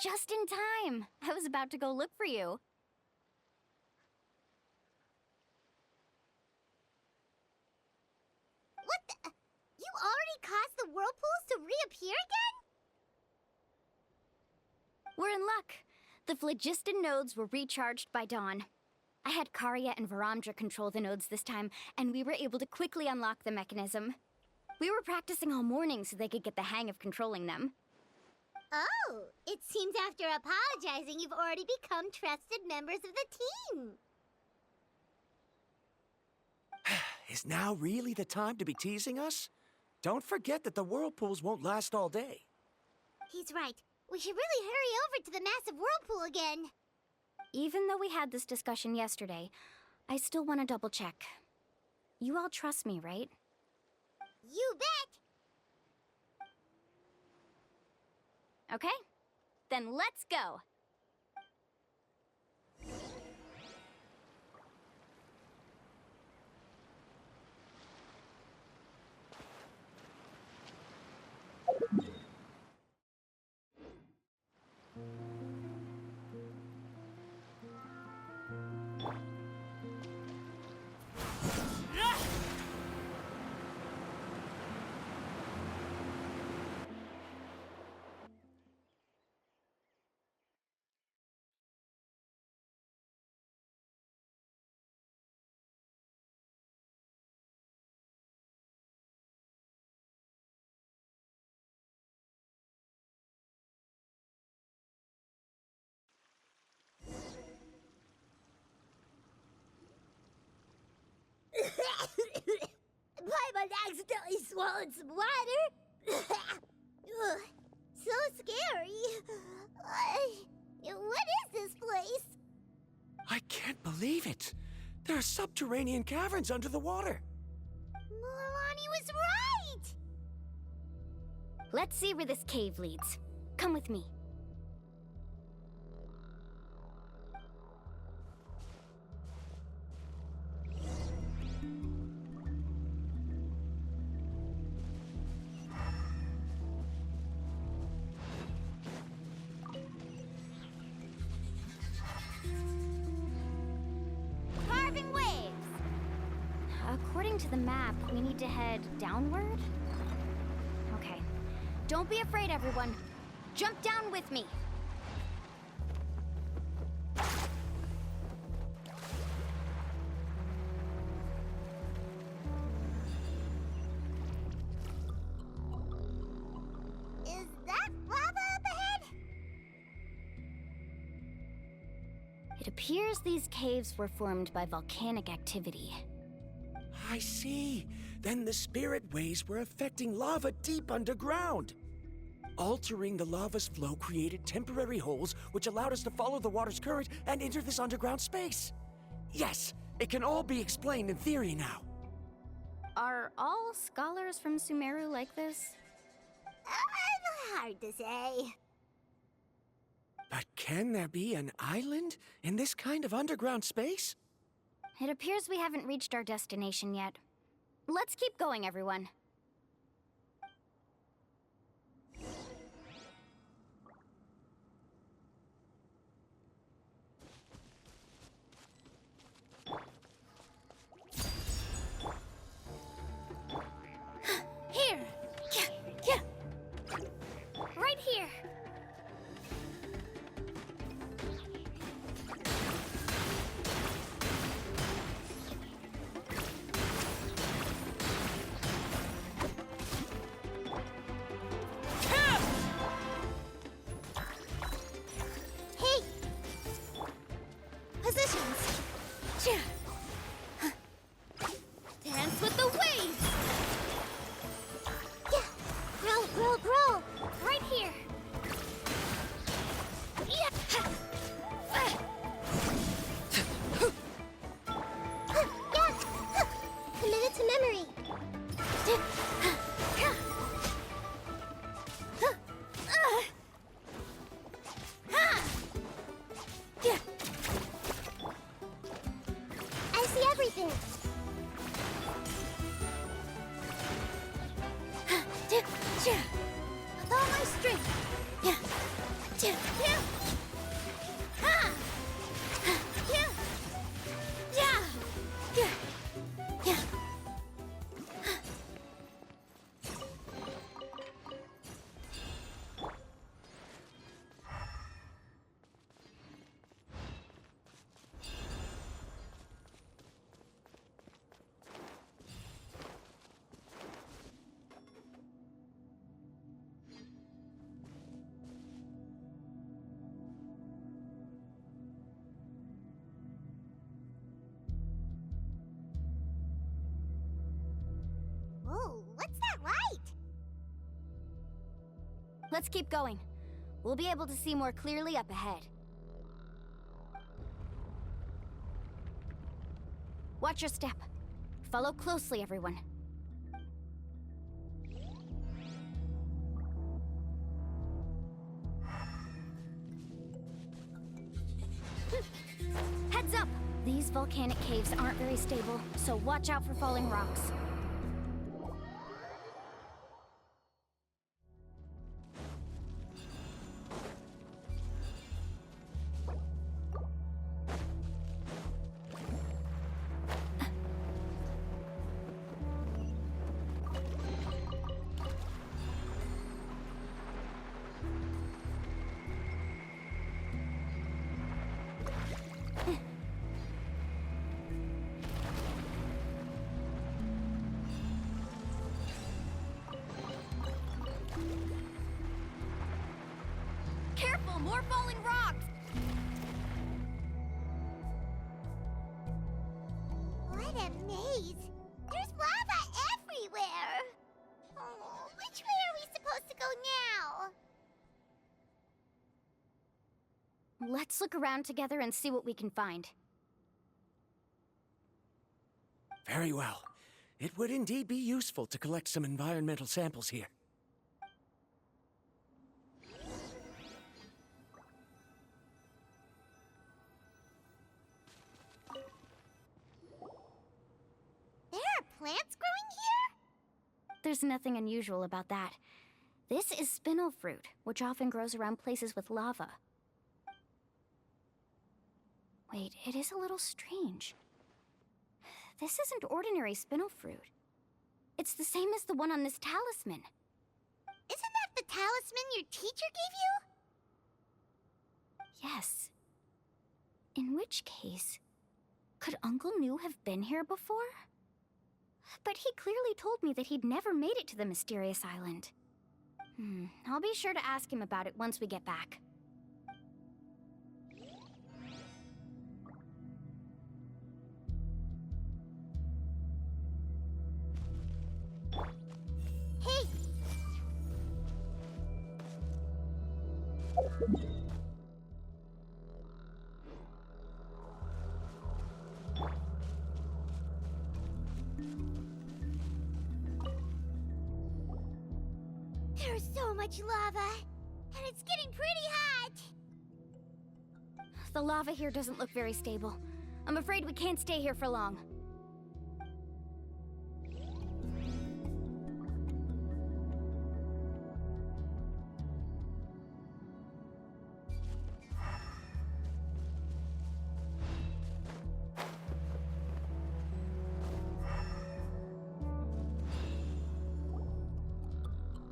Just in time. I was about to go look for you. What the? You already caused the whirlpools to reappear again? We're in luck. The phlogiston nodes were recharged by dawn. I had Karya and Varamdra control the nodes this time, and we were able to quickly unlock the mechanism. We were practicing all morning so they could get the hang of controlling them. Oh, it seems after apologizing, you've already become trusted members of the team. Is now really the time to be teasing us? Don't forget that the whirlpools won't last all day. He's right. We should really hurry over to the massive whirlpool again. Even though we had this discussion yesterday, I still want to double check. You all trust me, right? You bet! Okay, then let's go. Paimon accidentally swallowed some water. Ugh, so scary. What is this place? I can't believe it. There are subterranean caverns under the water. Milani was right! Let's see where this cave leads. Come with me. According to the map, we need to head downward? Okay. Don't be afraid, everyone. Jump down with me. Is that lava up ahead? It appears these caves were formed by volcanic activity. I see. Then the spirit waves were affecting lava deep underground. Altering the lava's flow created temporary holes which allowed us to follow the water's current and enter this underground space. Yes, it can all be explained in theory now. Are all scholars from Sumeru like this? Hard to say. But can there be an island in this kind of underground space? It appears we haven't reached our destination yet. Let's keep going, everyone. Here! Right here! everything! With all my strength! Whoa, what's that light? Let's keep going. We'll be able to see more clearly up ahead. Watch your step. Follow closely, everyone. Heads up! These volcanic caves aren't very stable, so watch out for falling rocks. Careful, more falling rocks! What a maze! There's lava everywhere! Oh, which way are we supposed to go now? Let's look around together and see what we can find. Very well. It would indeed be useful to collect some environmental samples here. There are plants growing here? There's nothing unusual about that. This is spinel fruit, which often grows around places with lava. Wait, it is a little strange. This isn't ordinary spinel fruit. It's the same as the one on this talisman. Isn't that the talisman your teacher gave you? Yes. In which case, could Uncle New have been here before? But he clearly told me that he'd never made it to the mysterious island. I'll be sure to ask him about it once we get back. Hey! There's so much lava, and it's getting pretty hot. The lava here doesn't look very stable. I'm afraid we can't stay here for long.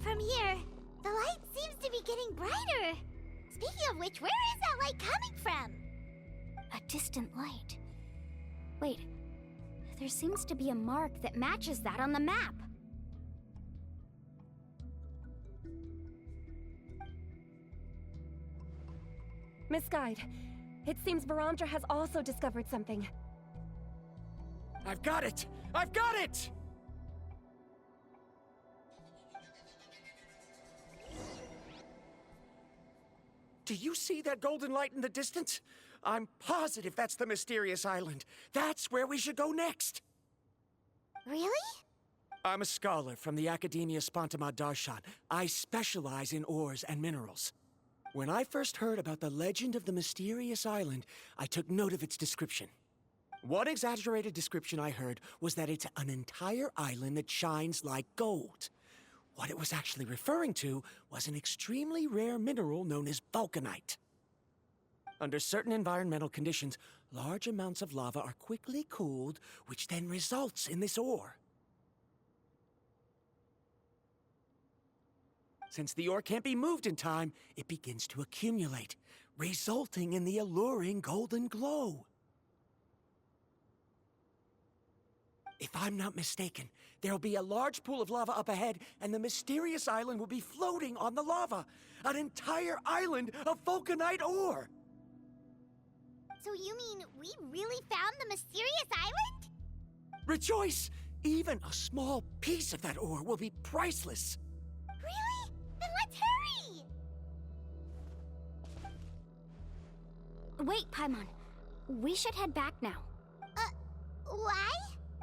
From here, the light seems to be getting brighter. Speaking of which, where is that light coming from? A distant light. Wait, there seems to be a mark that matches that on the map. Miss Guide, it seems Varamdra has also discovered something. I've got it! I've got it! Do you see that golden light in the distance? I'm positive that's the mysterious island. That's where we should go next. Really? I'm a scholar from the Academia Spontamad Darshan. I specialize in ores and minerals. When I first heard about the legend of the mysterious island, I took note of its description. One exaggerated description I heard was that it's an entire island that shines like gold. What it was actually referring to was an extremely rare mineral known as vulcanite. Under certain environmental conditions, large amounts of lava are quickly cooled, which then results in this ore. Since the ore can't be moved in time, it begins to accumulate, resulting in the alluring golden glow. If I'm not mistaken, there'll be a large pool of lava up ahead, and the mysterious island will be floating on the lava. An entire island of vulcanite ore! So you mean we really found the mysterious island? Rejoice! Even a small piece of that ore will be priceless. Really? Then let's hurry! Wait, Paimon. We should head back now. Why?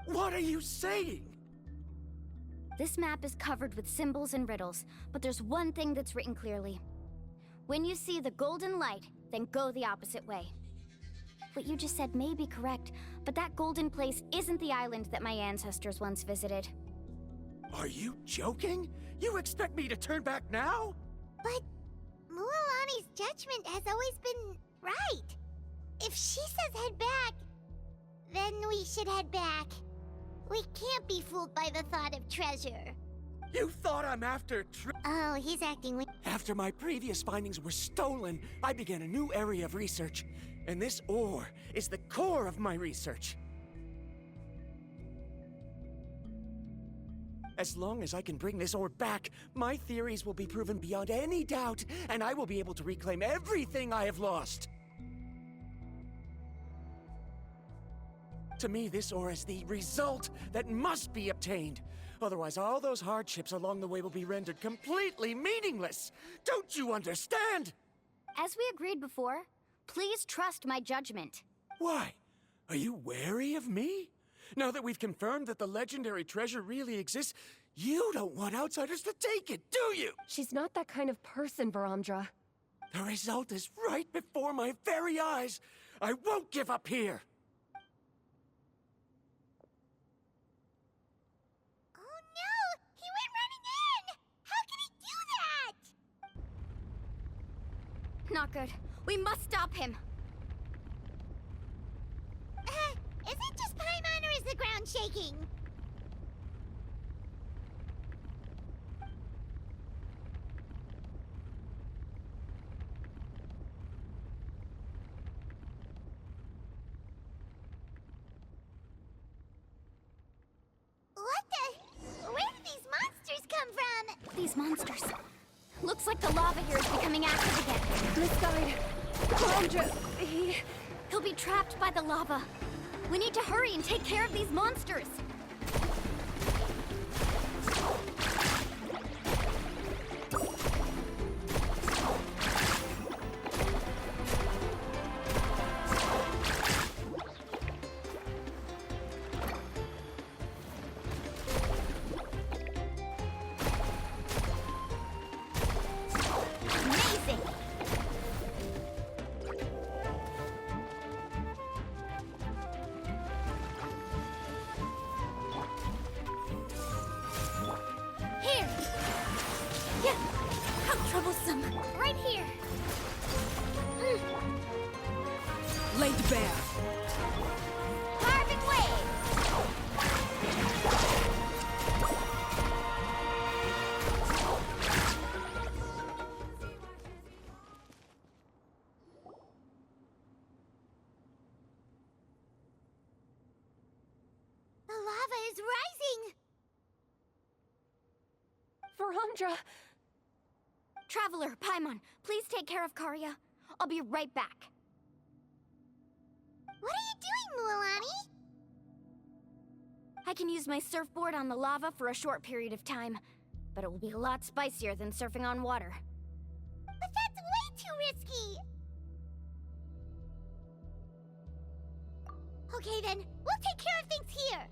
What are you saying? This map is covered with symbols and riddles, but there's one thing that's written clearly. When you see the golden light, then go the opposite way. What you just said may be correct, but that golden place isn't the island that my ancestors once visited. Are you joking? You expect me to turn back now? But Mualani's judgment has always been right. If she says head back, then we should head back. We can't be fooled by the thought of treasure. You thought I'm after Oh, he's acting like... After my previous findings were stolen, I began a new area of research. And this ore is the core of my research. As long as I can bring this ore back, my theories will be proven beyond any doubt, and I will be able to reclaim everything I have lost. To me, this ore is the result that must be obtained. Otherwise, all those hardships along the way will be rendered completely meaningless. Don't you understand? As we agreed before, please trust my judgment. Why? Are you wary of me? Now that we've confirmed that the legendary treasure really exists, you don't want outsiders to take it, do you? She's not that kind of person, Varamdra. The result is right before my very eyes. I won't give up here. Oh no! He went running in! How can he do that? Not good. We must stop him. Is it just Paimon or is the ground shaking? What the? Where did these monsters come from? These monsters. Looks like the lava here is becoming active again. Misguide. Varamdra, He'll be trapped by the lava. We need to hurry and take care of these monsters. Amazing! Here! Yeah! How troublesome! Right here! Laid bare. Carving waves! The lava is rising! Varamdra! Traveler, Paimon, please take care of Karya. I'll be right back. What are you doing, Mualani? I can use my surfboard on the lava for a short period of time, but it will be a lot spicier than surfing on water. But that's way too risky! Okay then, we'll take care of things here!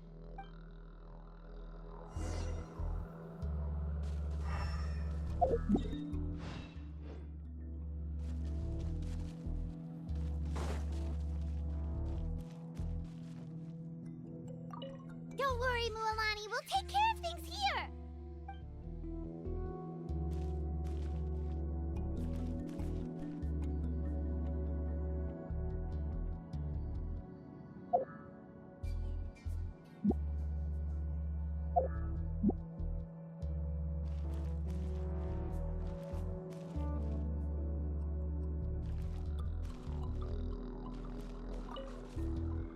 Don't worry, Mualani. We'll take care of things here.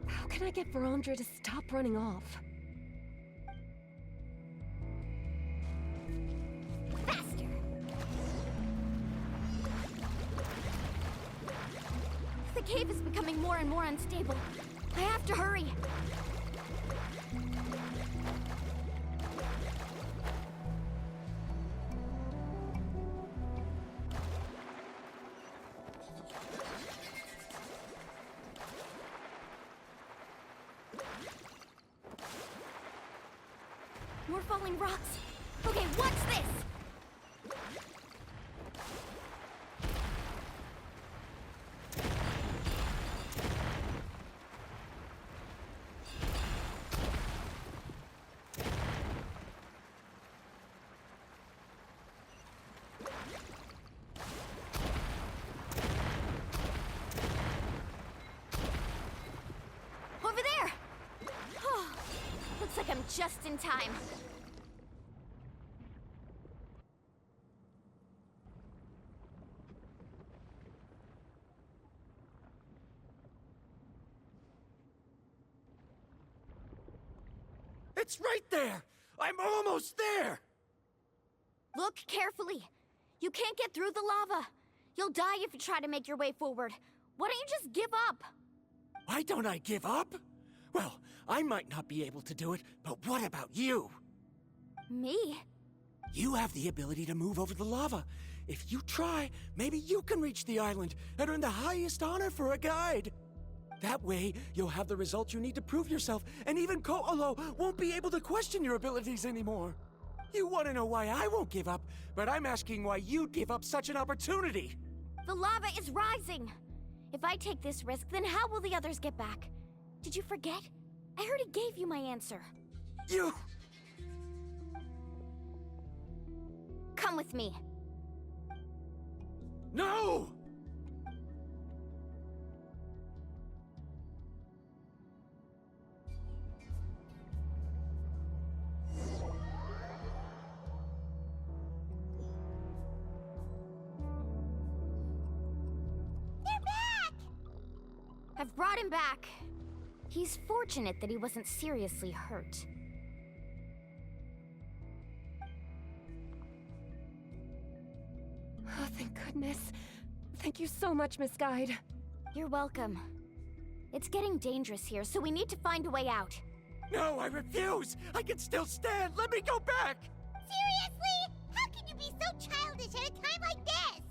How can I get Verandra to stop running off? Faster! The cave is becoming more and more unstable. I have to hurry. More falling rocks. Okay, what's this? Over there! Oh, looks like I'm just in time. It's right there! I'm almost there! Look carefully. You can't get through the lava. You'll die if you try to make your way forward. Why don't you just give up? Why don't I give up? Well, I might not be able to do it, but what about you? Me? You have the ability to move over the lava. If you try, maybe you can reach the island and earn the highest honor for a guide. That way, you'll have the results you need to prove yourself, and even Ko'olo won't be able to question your abilities anymore. You want to know why I won't give up, but I'm asking why you'd give up such an opportunity. The lava is rising. If I take this risk, then how will the others get back? Did you forget? I already gave you my answer. You... Come with me. No! They're back! I've brought him back. He's fortunate that he wasn't seriously hurt. Oh, thank goodness. Thank you so much, Miss Guide. You're welcome. It's getting dangerous here, so we need to find a way out. No, I refuse! I can still stand! Let me go back! Seriously? How can you be so childish at a time like this?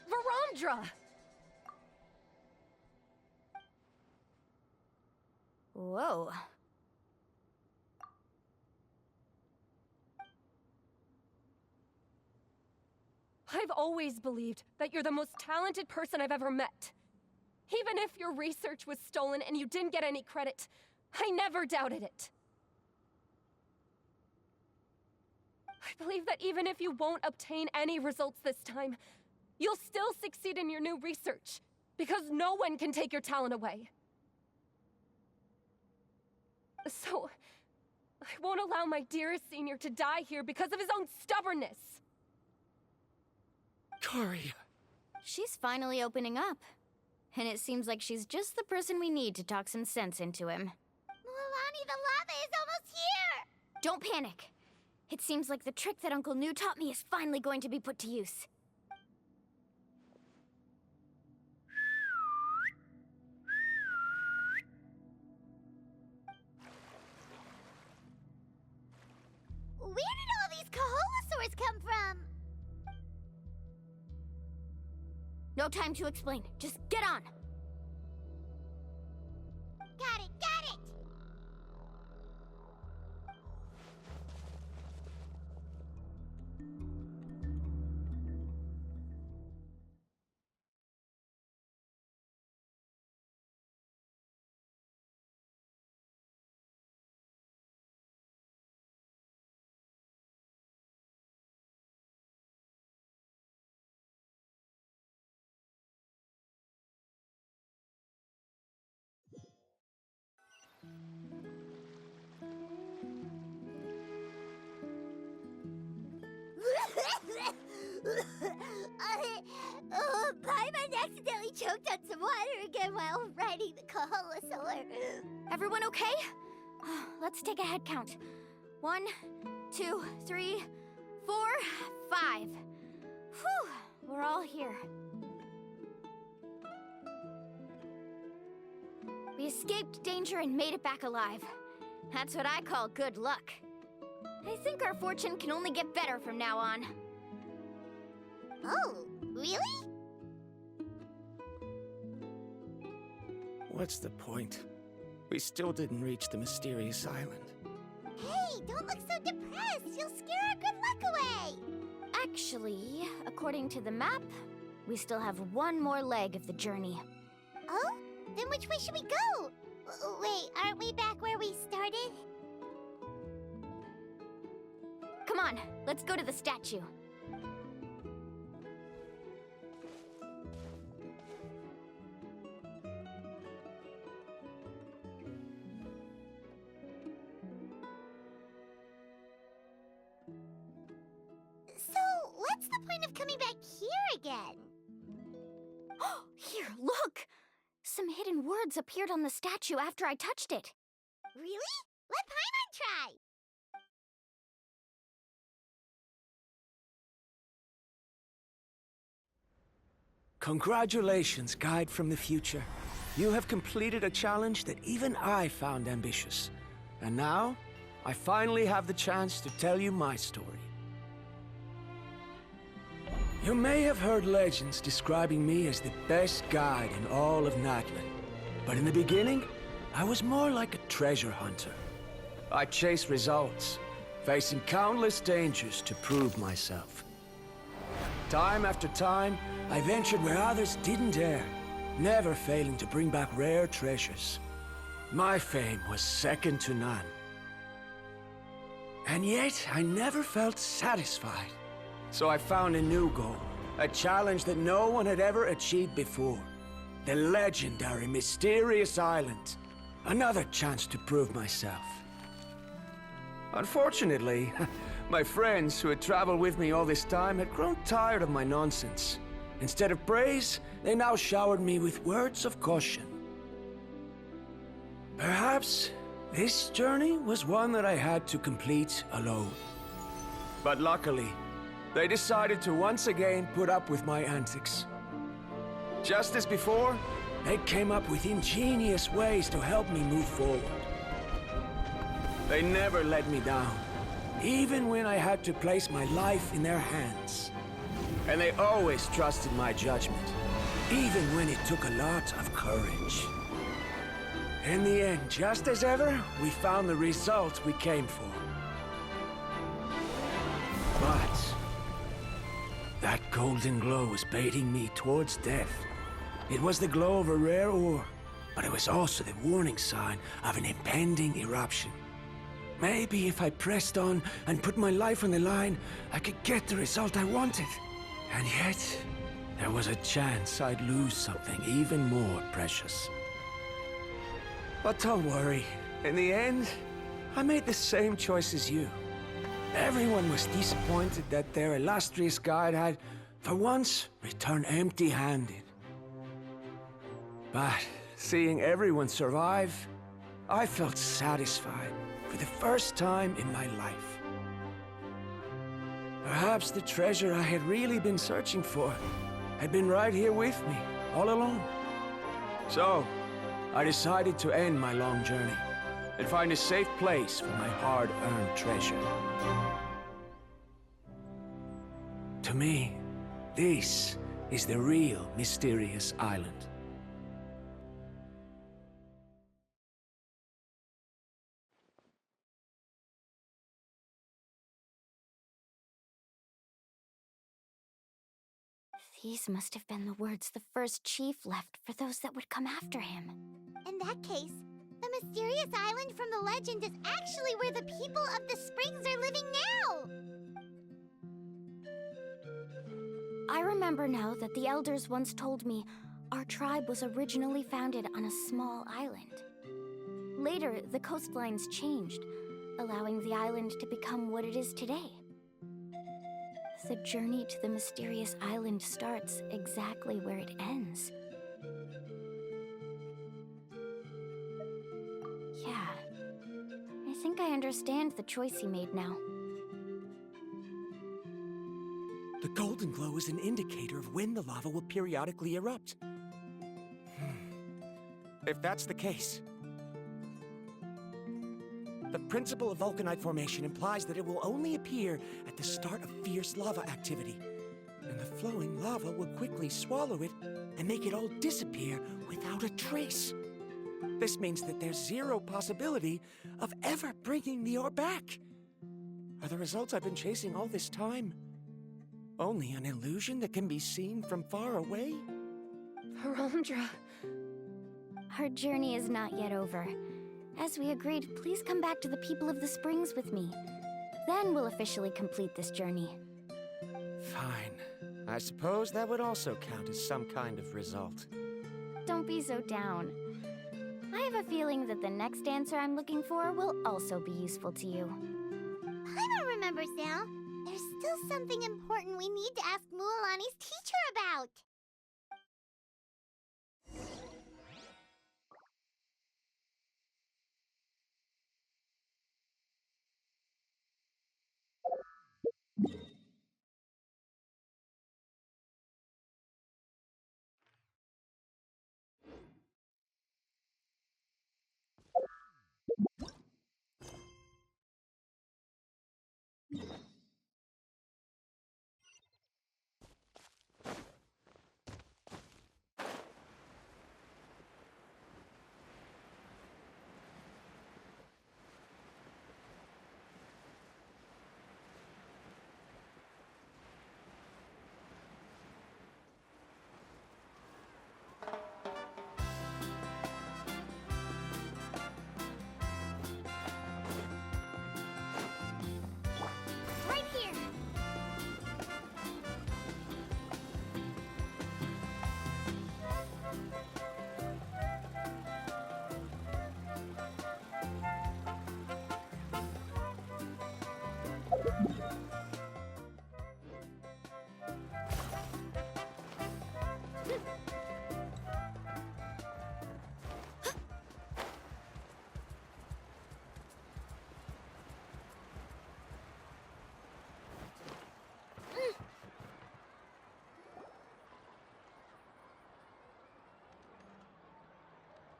Verandra! Whoa. I've always believed that you're the most talented person I've ever met. Even if your research was stolen and you didn't get any credit, I never doubted it. I believe that even if you won't obtain any results this time, you'll still succeed in your new research, because no one can take your talent away. So, I won't allow my dearest senior to die here because of his own stubbornness. Kari... She's finally opening up. And it seems like she's just the person we need to talk some sense into him. Mualani, the lava is almost here! Don't panic. It seems like the trick that Uncle New taught me is finally going to be put to use. Where did all these Kaholosaurs come from? No time to explain. Just get on. Got it, got it! Paimon accidentally choked on some water again while riding the Kaholosaur. Everyone okay? Let's take a head count. 1, 2, 3, 4, 5. Whew, we're all here. We escaped danger and made it back alive. That's what I call good luck. I think our fortune can only get better from now on. Oh, really? What's the point? We still didn't reach the mysterious island. Hey, don't look so depressed. You'll scare our good luck away. Actually, according to the map, we still have one more leg of the journey. Oh? Then which way should we go? Wait, aren't we back where we started? Come on, let's go to the statue. So, what's the point of coming back here again? Here, look! Some hidden words appeared on the statue after I touched it. Really? Let Paimon try! Congratulations, guide from the future. You have completed a challenge that even I found ambitious. And now, I finally have the chance to tell you my story. You may have heard legends describing me as the best guide in all of Natlan. But in the beginning, I was more like a treasure hunter. I chased results, facing countless dangers to prove myself. Time after time, I ventured where others didn't dare, never failing to bring back rare treasures. My fame was second to none. And yet, I never felt satisfied. So I found a new goal, a challenge that no one had ever achieved before. The legendary Mysterious Island. Another chance to prove myself. Unfortunately, my friends who had traveled with me all this time had grown tired of my nonsense. Instead of praise, they now showered me with words of caution. Perhaps this journey was one that I had to complete alone. But luckily, they decided to once again put up with my antics. Just as before, they came up with ingenious ways to help me move forward. They never let me down, even when I had to place my life in their hands. And they always trusted my judgment, even when it took a lot of courage. In the end, just as ever, we found the result we came for. But that golden glow was baiting me towards death. It was the glow of a rare ore, but it was also the warning sign of an impending eruption. Maybe if I pressed on and put my life on the line, I could get the result I wanted. And yet, there was a chance I'd lose something even more precious. But don't worry. In the end, I made the same choice as you. Everyone was disappointed that their illustrious guide had, for once, returned empty-handed. But seeing everyone survive, I felt satisfied for the first time in my life. Perhaps the treasure I had really been searching for had been right here with me, all along. So, I decided to end my long journey and find a safe place for my hard-earned treasure. To me, this is the real Mysterious Island. These must have been the words the first chief left for those that would come after him. In that case, the mysterious island from the legend is actually where the people of the springs are living now! I remember now that the elders once told me our tribe was originally founded on a small island. Later, the coastlines changed, allowing the island to become what it is today. The journey to the mysterious island starts exactly where it ends. Yeah. I think I understand the choice he made now. The golden glow is an indicator of when the lava will periodically erupt. If that's the case, the principle of vulcanite formation implies that it will only appear at the start of fierce lava activity, and the flowing lava will quickly swallow it and make it all disappear without a trace. This means that there's zero possibility of ever bringing the ore back. Are the results I've been chasing all this time only an illusion that can be seen from far away? Verandra. Our journey is not yet over. As we agreed, please come back to the People of the Springs with me. Then we'll officially complete this journey. Fine. I suppose that would also count as some kind of result. Don't be so down. I have a feeling that the next answer I'm looking for will also be useful to you. I don't remember, Sal. There's still something important we need to ask Mualani's teacher about. Right here!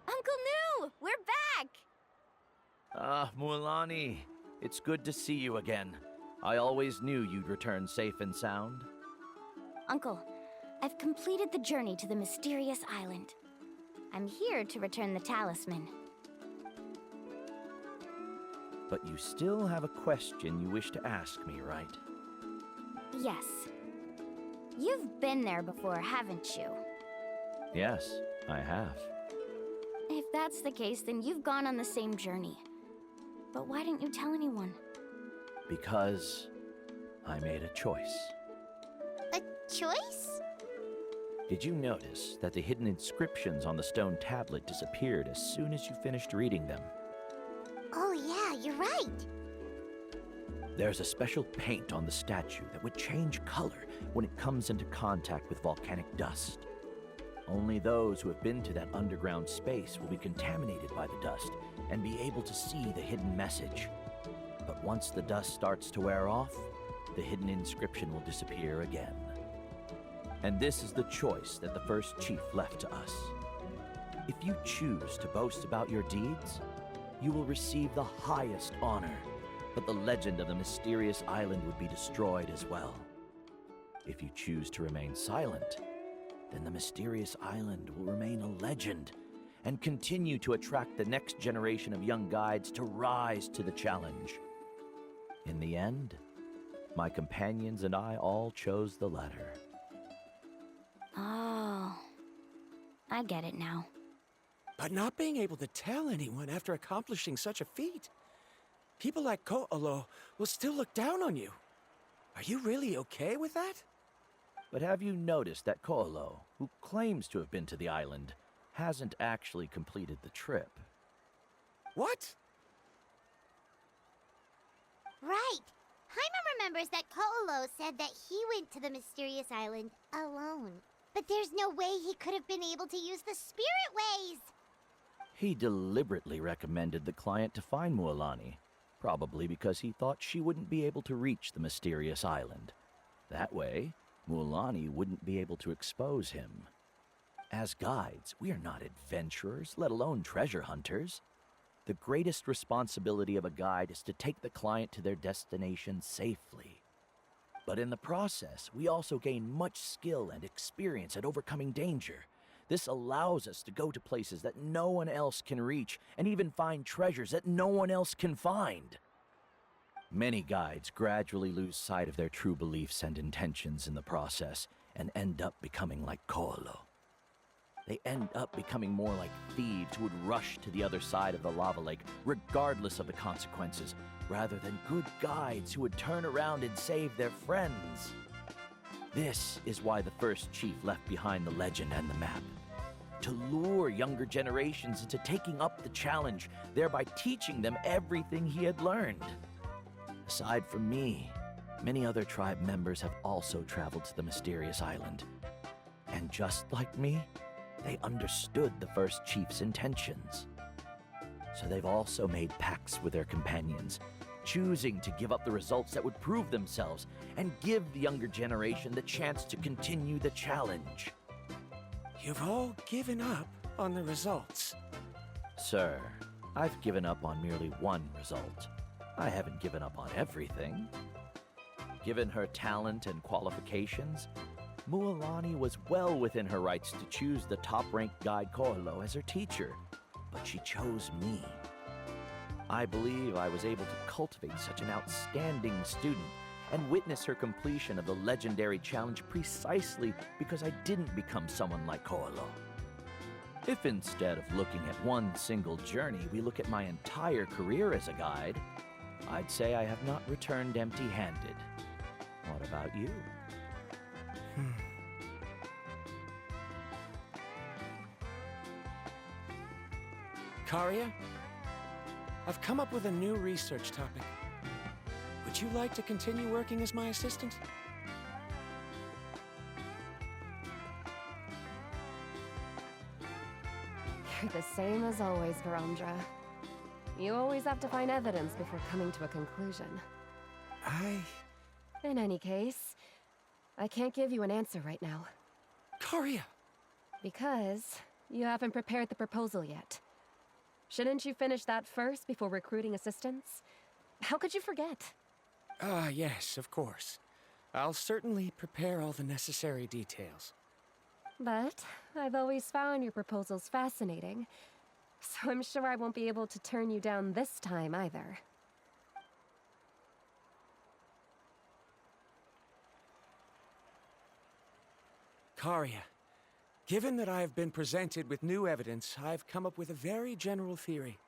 Uncle New! We're back! Ah, Mualani, it's good to see you again. I always knew you'd return safe and sound. Uncle, I've completed the journey to the mysterious island. I'm here to return the talisman. But you still have a question you wish to ask me, right? Yes. You've been there before, haven't you? Yes, I have. If that's the case, then you've gone on the same journey. But why didn't you tell anyone? Because I made a choice. A choice? Did you notice that the hidden inscriptions on the stone tablet disappeared as soon as you finished reading them? Oh yeah, you're right. There's a special paint on the statue that would change color when it comes into contact with volcanic dust. Only those who have been to that underground space will be contaminated by the dust and be able to see the hidden message. But once the dust starts to wear off, the hidden inscription will disappear again. And this is the choice that the first chief left to us. If you choose to boast about your deeds, you will receive the highest honor, but the legend of the mysterious island would be destroyed as well. If you choose to remain silent, then the mysterious island will remain a legend and continue to attract the next generation of young guides to rise to the challenge. In the end, my companions and I all chose the latter. Oh, I get it now. But not being able to tell anyone after accomplishing such a feat. People like Ko'olo will still look down on you. Are you really okay with that? But have you noticed that Ko'olo, who claims to have been to the island, hasn't actually completed the trip? What? Right. Paimon remembers that Ko'olo said that he went to the mysterious island alone. But there's no way he could have been able to use the spirit ways! He deliberately recommended the client to find Mualani, probably because he thought she wouldn't be able to reach the mysterious island. That way, Mualani wouldn't be able to expose him. As guides, we are not adventurers, let alone treasure hunters. The greatest responsibility of a guide is to take the client to their destination safely. But in the process, we also gain much skill and experience at overcoming danger. This allows us to go to places that no one else can reach, and even find treasures that no one else can find. Many guides gradually lose sight of their true beliefs and intentions in the process, and end up becoming like Ko'olo. They end up becoming more like thieves who would rush to the other side of the lava lake, regardless of the consequences, rather than good guides who would turn around and save their friends. This is why the first chief left behind the legend and the map. To lure younger generations into taking up the challenge, thereby teaching them everything he had learned. Aside from me, many other tribe members have also traveled to the mysterious island. And just like me, they understood the first chief's intentions. So they've also made pacts with their companions, choosing to give up the results that would prove themselves and give the younger generation the chance to continue the challenge. You've all given up on the results. Sir, I've given up on merely one result. I haven't given up on everything. Given her talent and qualifications, Mualani was well within her rights to choose the top-ranked guide Ko'olo as her teacher, but she chose me. I believe I was able to cultivate such an outstanding student and witness her completion of the legendary challenge precisely because I didn't become someone like Ko'olo. If instead of looking at one single journey, we look at my entire career as a guide, I'd say I have not returned empty-handed. What about you? Karia, I've come up with a new research topic. Would you like to continue working as my assistant? You're the same as always, Varamdra. You always have to find evidence before coming to a conclusion. In any case, I can't give you an answer right now. Karia! Because you haven't prepared the proposal yet. Shouldn't you finish that first before recruiting assistants? How could you forget? Ah, yes, of course. I'll certainly prepare all the necessary details. But I've always found your proposals fascinating, so I'm sure I won't be able to turn you down this time either. Karia, given that I have been presented with new evidence, I've come up with a very general theory.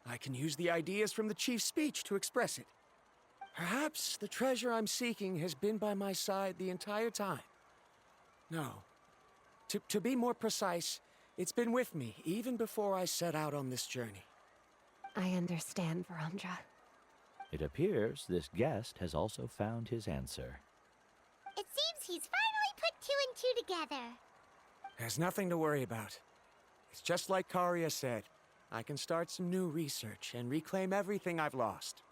I can use the ideas from the chief's speech to express it. Perhaps the treasure I'm seeking has been by my side the entire time. No. To be more precise, it's been with me even before I set out on this journey. I understand, Varamdra. It appears this guest has also found his answer. It seems he's finally put two and two together. There's nothing to worry about. It's just like Karia said. I can start some new research and reclaim everything I've lost.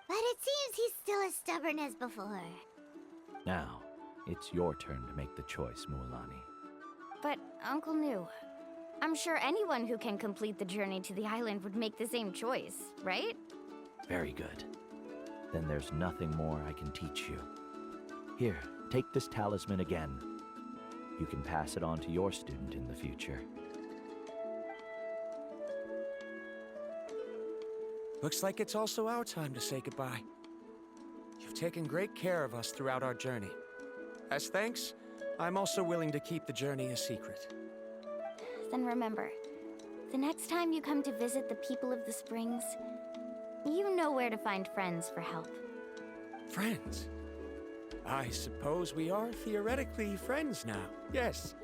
But it seems he's still as stubborn as before. Now, it's your turn to make the choice, Mualani. But, Uncle New, I'm sure anyone who can complete the journey to the island would make the same choice, right? Very good. Then there's nothing more I can teach you. Here, take this talisman again. You can pass it on to your student in the future. Looks like it's also our time to say goodbye. You've taken great care of us throughout our journey. As thanks, I'm also willing to keep the journey a secret. Then remember, the next time you come to visit the people of the Springs, you know where to find friends for help. Friends? I suppose we are theoretically friends now, yes.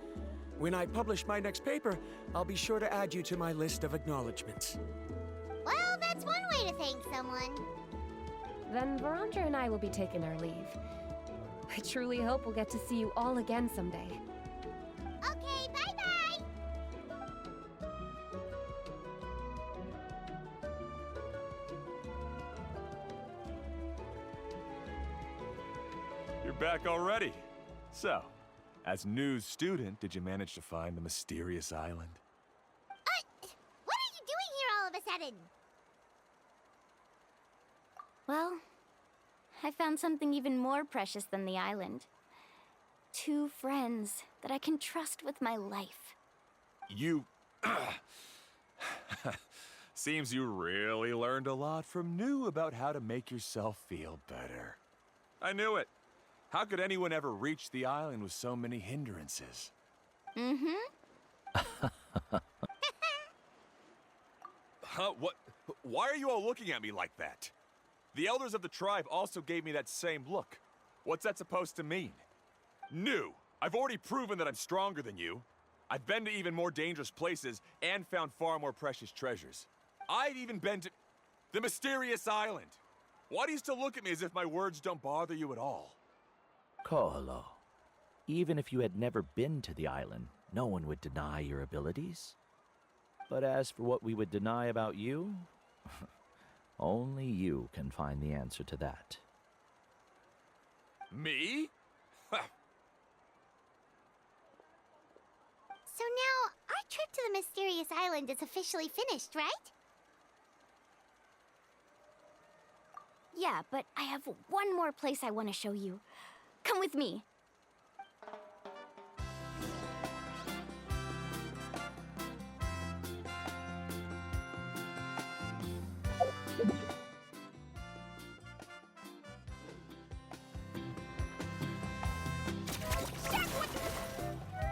When I publish my next paper, I'll be sure to add you to my list of acknowledgements. Well, that's one way to thank someone. then Verandra and I will be taking our leave. I truly hope we'll get to see you all again someday. Okay, bye-bye! You're back already. So, as news student, did you manage to find the mysterious island? What are you doing here all of a sudden? Well, I found something even more precious than the island. 2 friends that I can trust with my life. You... Seems you really learned a lot from New about how to make yourself feel better. I knew it. How could anyone ever reach the island with so many hindrances? Huh? What? Why are you all looking at me like that? The elders of the tribe also gave me that same look. What's that supposed to mean? New, I've already proven that I'm stronger than you. I've been to even more dangerous places and found far more precious treasures. I've even been to the mysterious island. Why do you still look at me as if my words don't bother you at all? Koholo, even if you had never been to the island, no one would deny your abilities. But as for what we would deny about you, only you can find the answer to that. Me? So now, our trip to the mysterious island is officially finished, right? Yeah, but I have one more place I want to show you. Come with me.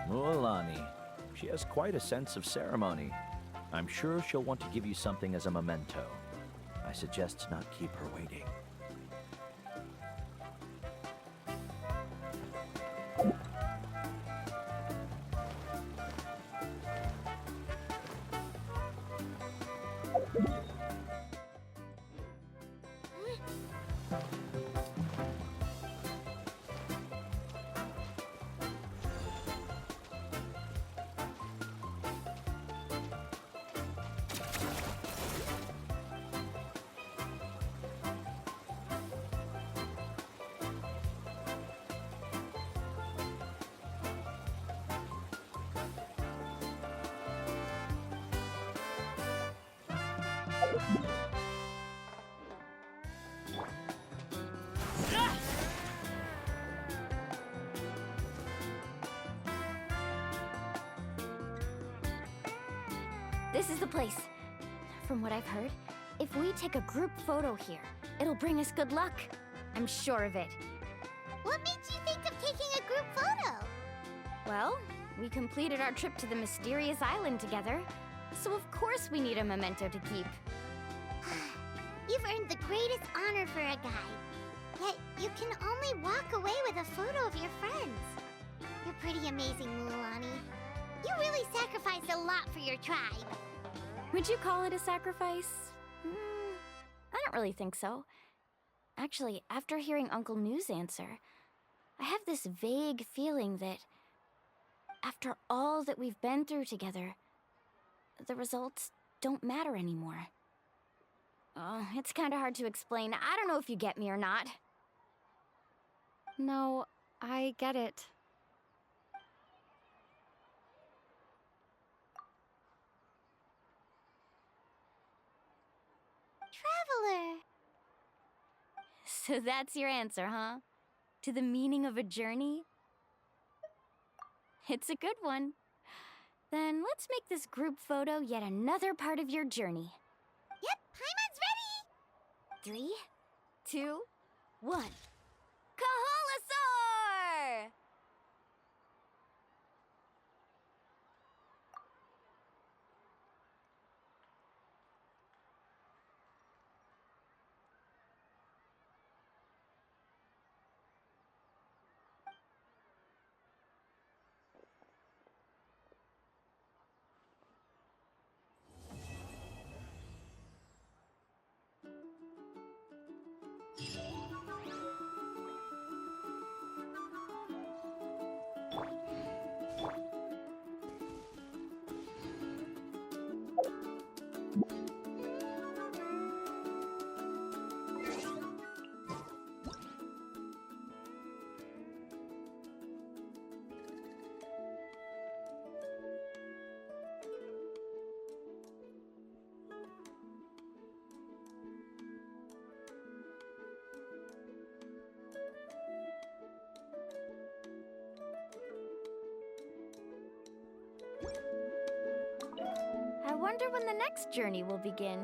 Mualani, she has quite a sense of ceremony. I'm sure she'll want to give you something as a memento. I suggest not keep her waiting. This is the place. From what I've heard, if we take a group photo here, it'll bring us good luck. I'm sure of it. What made you think of taking a group photo? Well, we completed our trip to the mysterious island together, so of course we need a memento to keep. You've earned the greatest honor for a guide. Yet, you can only walk away with a photo of your friends. You're pretty amazing, Mualani. You really sacrificed a lot for your tribe. Would you call it a sacrifice? I don't really think so. Actually, after hearing Uncle New's answer, I have this vague feeling that after all that we've been through together, the results don't matter anymore. Oh, it's kind of hard to explain. I don't know if you get me or not. No, I get it. Traveler. So that's your answer, huh? To the meaning of a journey? It's a good one. Then let's make this group photo yet another part of your journey. Yep, Paimon's ready! 3, 2, 1. Kaholasaur! wonder when the next journey will begin.